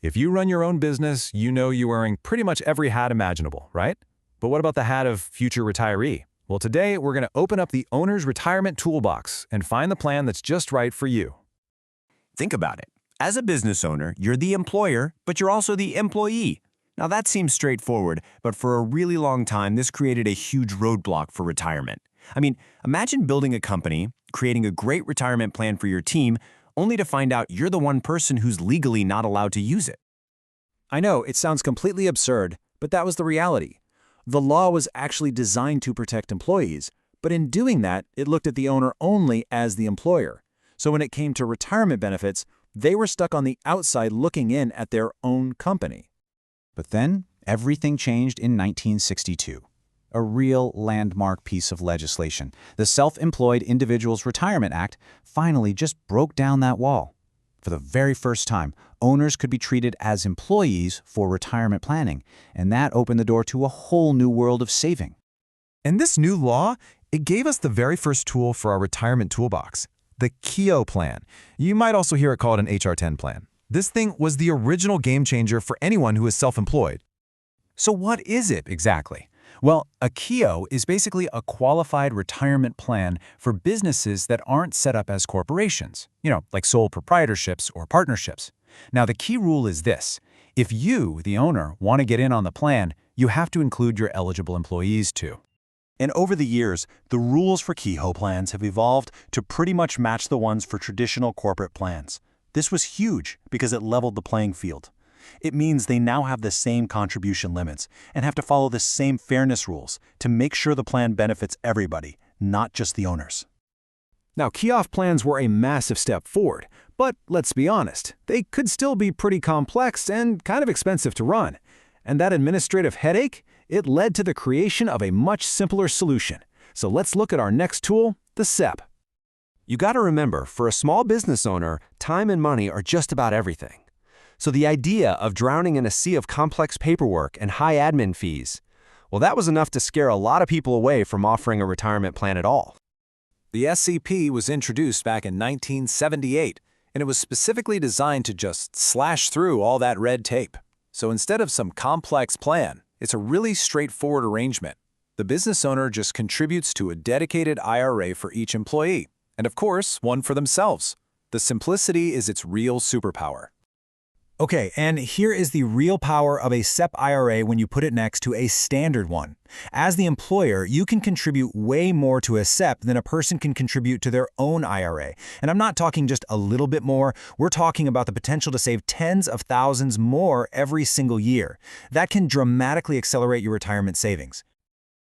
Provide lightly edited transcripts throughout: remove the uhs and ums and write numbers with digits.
If you run your own business, you know you're wearing pretty much every hat imaginable, right? But what about the hat of future retiree? Well, today we're going to open up the owner's retirement toolbox and find the plan that's just right for you. Think about it. As a business owner, you're the employer, but you're also the employee. Now that seems straightforward, but for a really long time, this created a huge roadblock for retirement. I mean, imagine building a company, creating a great retirement plan for your team, only to find out you're the one person who's legally not allowed to use it. I know, it sounds completely absurd, but that was the reality. The law was actually designed to protect employees, but in doing that, it looked at the owner only as the employer. So when it came to retirement benefits, they were stuck on the outside looking in at their own company. But then, everything changed in 1962. A real landmark piece of legislation, the Self-Employed Individuals Retirement Act, finally just broke down that wall. For the very first time, owners could be treated as employees for retirement planning, and that opened the door to a whole new world of saving. And this new law, it gave us the very first tool for our retirement toolbox, the Keogh plan. You might also hear it called an HR-10 plan. This thing was the original game changer for anyone who is self-employed. So what is it exactly? Well, a Keogh is basically a qualified retirement plan for businesses that aren't set up as corporations, like sole proprietorships or partnerships. Now, the key rule is this. If you, the owner, want to get in on the plan, you have to include your eligible employees too. And over the years, the rules for Keogh plans have evolved to pretty much match the ones for traditional corporate plans. This was huge because it leveled the playing field. It means they now have the same contribution limits and have to follow the same fairness rules to make sure the plan benefits everybody, not just the owners. Now, Keogh plans were a massive step forward, but let's be honest, they could still be pretty complex and kind of expensive to run. And that administrative headache, it led to the creation of a much simpler solution. So let's look at our next tool, the SEP. You got to remember, for a small business owner, time and money are just about everything. So the idea of drowning in a sea of complex paperwork and high admin fees, well, that was enough to scare a lot of people away from offering a retirement plan at all. The SEP was introduced back in 1978, and it was specifically designed to just slash through all that red tape. So instead of some complex plan, it's a really straightforward arrangement. The business owner just contributes to a dedicated IRA for each employee, and of course, one for themselves. The simplicity is its real superpower. Okay, and here is the real power of a SEP IRA when you put it next to a standard one. As the employer, you can contribute way more to a SEP than a person can contribute to their own IRA. And I'm not talking just a little bit more, we're talking about the potential to save tens of thousands more every single year. That can dramatically accelerate your retirement savings.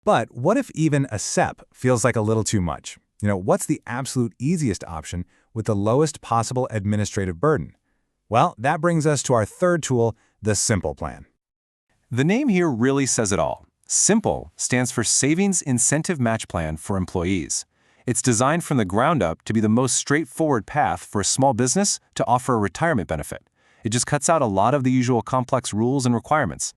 But what if even a SEP feels like a little too much? What's the absolute easiest option with the lowest possible administrative burden? Well, that brings us to our third tool, the Simple plan. The name here really says it all. SIMPLE stands for Savings Incentive Match Plan for Employees. It's designed from the ground up to be the most straightforward path for a small business to offer a retirement benefit. It just cuts out a lot of the usual complex rules and requirements.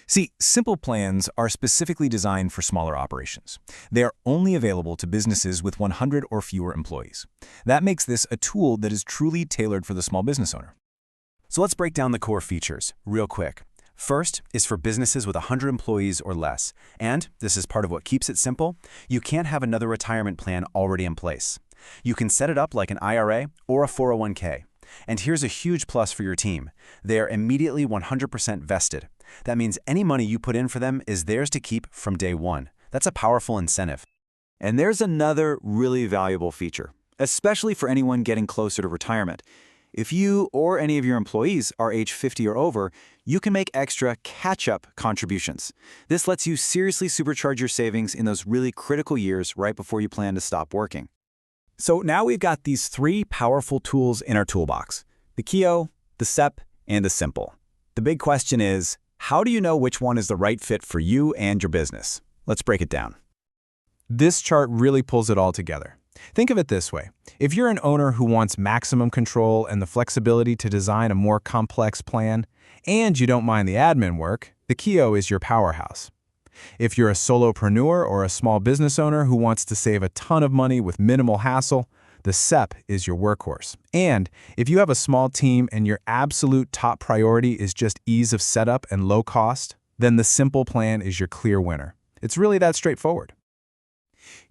See, Simple plans are specifically designed for smaller operations. They are only available to businesses with 100 or fewer employees. That makes this a tool that is truly tailored for the small business owner. So let's break down the core features real quick. First is for businesses with 100 employees or less. And this is part of what keeps it simple. You can't have another retirement plan already in place. You can set it up like an IRA or a 401k. And here's a huge plus for your team. They are immediately 100% vested. That means any money you put in for them is theirs to keep from day one. That's a powerful incentive. And there's another really valuable feature, especially for anyone getting closer to retirement. If you or any of your employees are age 50 or over, you can make extra catch-up contributions. This lets you seriously supercharge your savings in those really critical years right before you plan to stop working. So now we've got these three powerful tools in our toolbox, the Keogh, the SEP, and the Simple. The big question is, how do you know which one is the right fit for you and your business? Let's break it down. This chart really pulls it all together. Think of it this way. If you're an owner who wants maximum control and the flexibility to design a more complex plan, and you don't mind the admin work, the Keogh is your powerhouse. If you're a solopreneur or a small business owner who wants to save a ton of money with minimal hassle, The SEP is your workhorse. And if you have a small team and your absolute top priority is just ease of setup and low cost, then the Simple plan is your clear winner. It's really that straightforward.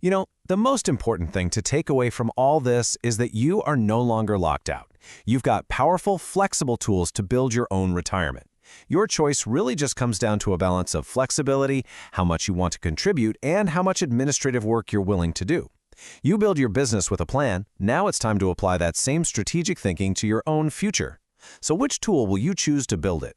You know, the most important thing to take away from all this is that you are no longer locked out. You've got powerful, flexible tools to build your own retirement. Your choice really just comes down to a balance of flexibility, how much you want to contribute, and how much administrative work you're willing to do. You build your business with a plan. Now it's time to apply that same strategic thinking to your own future. So which tool will you choose to build it?